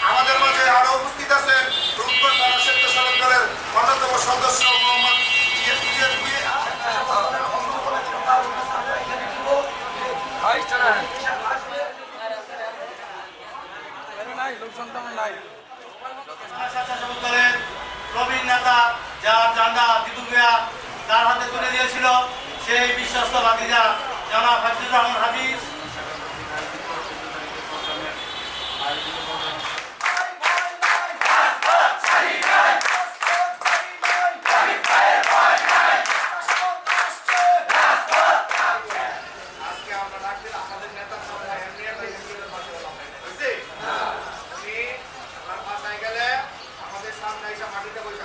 আমাদের মাঝে আরো উপস্থিত আছেন রূপগঞ্জ থানা স্বেচ্ছাসেবক দলের অন্যতম সদস্য মোহাম্মদ স্বেচ্ছাসেবক দলের প্রবীণ নেতা যার জান্ডা দিদুমিয়া তার হাতে তুলে দিয়েছিল সেই বিশ্বস্ত ভাতিজা জনাব হাফিজুর রহমান হাফিজ। আমাদের সামনে এসে মাটিতে বসে